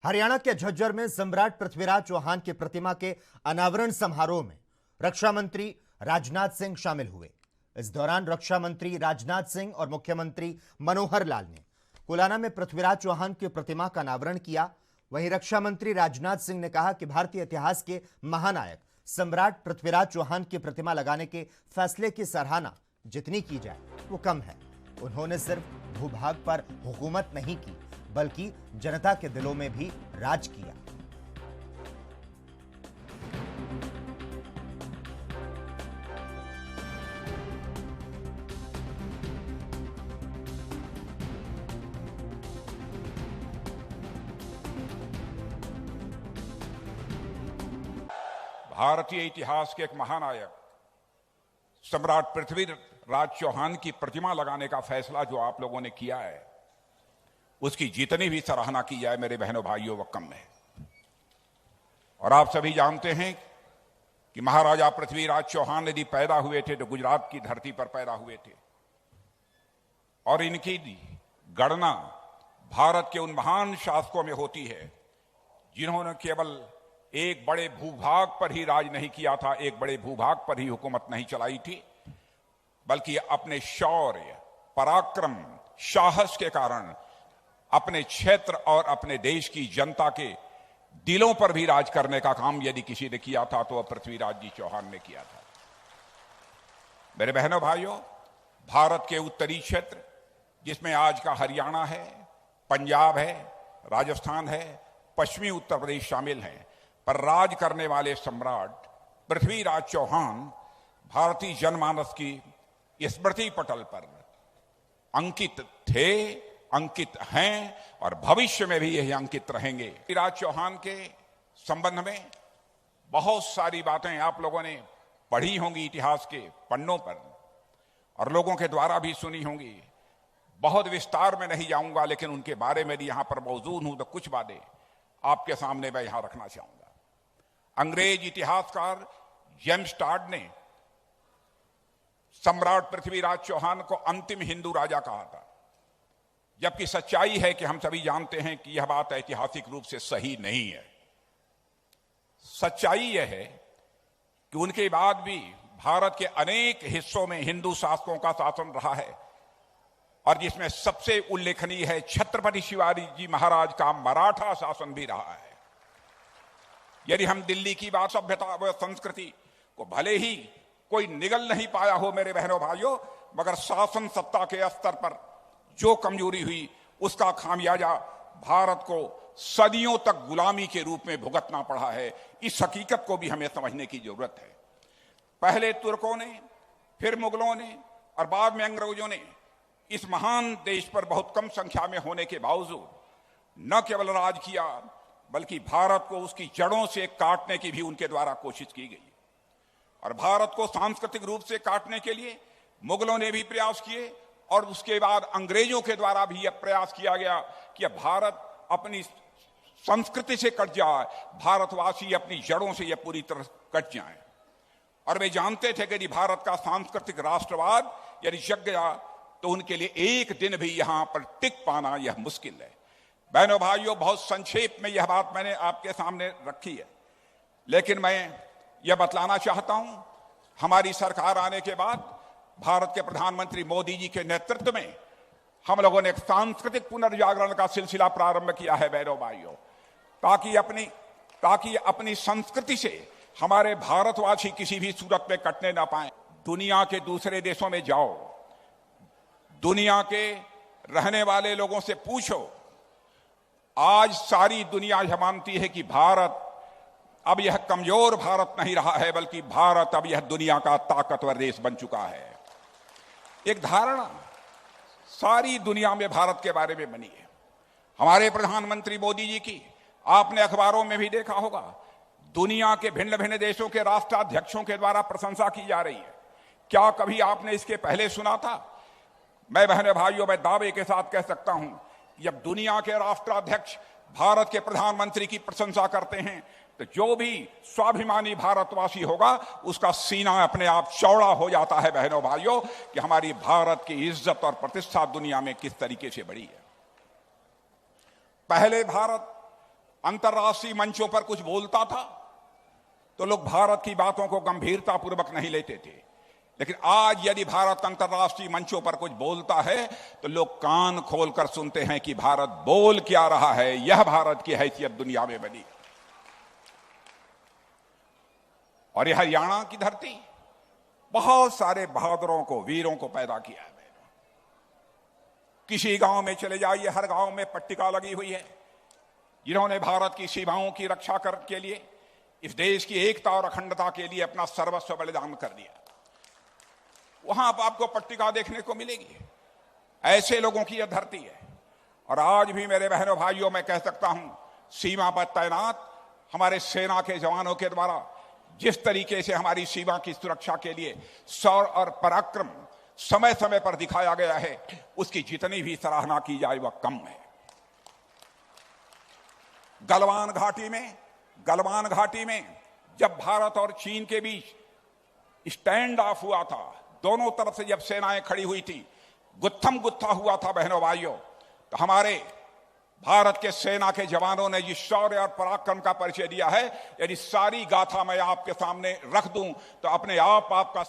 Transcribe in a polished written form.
हरियाणा के झज्जर में सम्राट पृथ्वीराज चौहान की प्रतिमा के अनावरण समारोह में रक्षा मंत्री राजनाथ सिंह शामिल हुए। इस दौरान रक्षा मंत्री राजनाथ सिंह और मुख्यमंत्री मनोहर लाल ने कुलाना में पृथ्वीराज चौहान की प्रतिमा का अनावरण किया। वहीं रक्षा मंत्री राजनाथ सिंह ने कहा कि भारतीय इतिहास के महानायक सम्राट पृथ्वीराज चौहान की प्रतिमा लगाने के फैसले की सराहना जितनी की जाए वो कम है। उन्होंने सिर्फ भूभाग पर हुकूमत नहीं की बल्कि जनता के दिलों में भी राज किया। भारतीय इतिहास के एक महानायक सम्राट पृथ्वीराज चौहान की प्रतिमा लगाने का फैसला जो आप लोगों ने किया है उसकी जितनी भी सराहना की जाए मेरे बहनों भाइयों वो कम है। और आप सभी जानते हैं कि महाराजा पृथ्वीराज चौहान यदि पैदा हुए थे तो गुजरात की धरती पर पैदा हुए थे और इनकी गणना भारत के उन महान शासकों में होती है जिन्होंने केवल एक बड़े भूभाग पर ही राज नहीं किया था, एक बड़े भूभाग पर ही हुकूमत नहीं चलाई थी, बल्कि अपने शौर्य, पराक्रम, साहस के कारण अपने क्षेत्र और अपने देश की जनता के दिलों पर भी राज करने का काम यदि किसी ने किया था तो वह पृथ्वीराज जी चौहान ने किया था। मेरे बहनों भाइयों, भारत के उत्तरी क्षेत्र जिसमें आज का हरियाणा है, पंजाब है, राजस्थान है, पश्चिमी उत्तर प्रदेश शामिल हैं, पर राज करने वाले सम्राट पृथ्वीराज चौहान भारतीय जनमानस की स्मृति पटल पर अंकित थे, अंकित हैं और भविष्य में भी यही अंकित रहेंगे। पृथ्वीराज चौहान के संबंध में बहुत सारी बातें आप लोगों ने पढ़ी होंगी इतिहास के पन्नों पर और लोगों के द्वारा भी सुनी होंगी। बहुत विस्तार में नहीं जाऊंगा, लेकिन उनके बारे में भी यहां पर मौजूद हूं तो कुछ बातें आपके सामने मैं यहां रखना चाहूंगा। अंग्रेज इतिहासकार जेम्स टॉड ने सम्राट पृथ्वीराज चौहान को अंतिम हिंदू राजा कहा था, जबकि सच्चाई है कि हम सभी जानते हैं कि यह बात ऐतिहासिक रूप से सही नहीं है। सच्चाई यह है कि उनके बाद भी भारत के अनेक हिस्सों में हिंदू शासकों का शासन रहा है और जिसमें सबसे उल्लेखनीय है छत्रपति शिवाजी जी महाराज का मराठा शासन भी रहा है। यदि हम दिल्ली की बात, सभ्यता व संस्कृति को भले ही कोई निगल नहीं पाया हो मेरे बहनों भाइयों, मगर शासन सत्ता के स्तर पर जो कमजोरी हुई उसका खामियाजा भारत को सदियों तक गुलामी के रूप में भुगतना पड़ा है। इस हकीकत को भी हमें समझने की जरूरत है। पहले तुर्कों ने, फिर मुगलों ने और बाद में अंग्रेजों ने इस महान देश पर बहुत कम संख्या में होने के बावजूद न केवल राज किया बल्कि भारत को उसकी जड़ों से काटने की भी उनके द्वारा कोशिश की गई। और भारत को सांस्कृतिक रूप से काटने के लिए मुगलों ने भी प्रयास किए और उसके बाद अंग्रेजों के द्वारा भी यह प्रयास किया गया कि अब भारत अपनी संस्कृति से कट जाए, भारतवासी अपनी जड़ों से यह पूरी तरह कट जाए। और वे जानते थे कि यदि भारत का सांस्कृतिक राष्ट्रवाद यदि जग गया तो उनके लिए एक दिन भी यहां पर टिक पाना यह मुश्किल है। बहनों भाइयों, बहुत संक्षेप में यह बात मैंने आपके सामने रखी है, लेकिन मैं यह बतलाना चाहता हूं, हमारी सरकार आने के बाद भारत के प्रधानमंत्री मोदी जी के नेतृत्व में हम लोगों ने एक सांस्कृतिक पुनर्जागरण का सिलसिला प्रारंभ किया है बहनों भाइयों, ताकि अपनी संस्कृति से हमारे भारतवासी किसी भी सूरत में कटने ना पाए। दुनिया के दूसरे देशों में जाओ, दुनिया के रहने वाले लोगों से पूछो, आज सारी दुनिया यह मानती है कि भारत अब यह कमजोर भारत नहीं रहा है, बल्कि भारत अब यह दुनिया का ताकतवर देश बन चुका है। एक धारणा सारी दुनिया में भारत के बारे में बनी है। हमारे प्रधानमंत्री मोदी जी की आपने अखबारों में भी देखा होगा, दुनिया के भिन्न भिन्न देशों के राष्ट्राध्यक्षों के द्वारा प्रशंसा की जा रही है। क्या कभी आपने इसके पहले सुना था? मैं बहनों भाइयों, मैं दावे के साथ कह सकता हूं, जब दुनिया के राष्ट्राध्यक्ष भारत के प्रधानमंत्री की प्रशंसा करते हैं तो जो भी स्वाभिमानी भारतवासी होगा उसका सीना अपने आप चौड़ा हो जाता है बहनों भाइयों, कि हमारी भारत की इज्जत और प्रतिष्ठा दुनिया में किस तरीके से बढ़ी है। पहले भारत अंतर्राष्ट्रीय मंचों पर कुछ बोलता था तो लोग भारत की बातों को गंभीरतापूर्वक नहीं लेते थे, लेकिन आज यदि भारत अंतर्राष्ट्रीय मंचों पर कुछ बोलता है तो लोग कान खोलकर सुनते हैं कि भारत बोल क्या रहा है। यह भारत की हैसियत दुनिया में बनी। और यह हरियाणा की धरती बहुत सारे बहादुरों को, वीरों को पैदा किया है। किसी गांव में चले जाइए, हर गांव में पट्टिका लगी हुई है जिन्होंने भारत की सीमाओं की रक्षा के लिए, इस देश की एकता और अखंडता के लिए अपना सर्वस्व बलिदान कर दिया। वहां पर आपको पट्टिका देखने को मिलेगी। ऐसे लोगों की यह धरती है। और आज भी मेरे बहनों भाइयों, मैं कह सकता हूं, सीमा पर तैनात हमारे सेना के जवानों के द्वारा जिस तरीके से हमारी सीमा की सुरक्षा के लिए शौर्य और पराक्रम समय समय पर दिखाया गया है, उसकी जितनी भी सराहना की जाए वह कम है। गलवान घाटी में जब भारत और चीन के बीच स्टैंड ऑफ हुआ था, दोनों तरफ से जब सेनाएं खड़ी हुई थी, गुत्थम गुत्था हुआ था बहनों भाइयों, तो हमारे भारत के सेना के जवानों ने जिस शौर्य और पराक्रम का परिचय दिया है, यदि सारी गाथा मैं आपके सामने रख दूं तो अपने आप आपका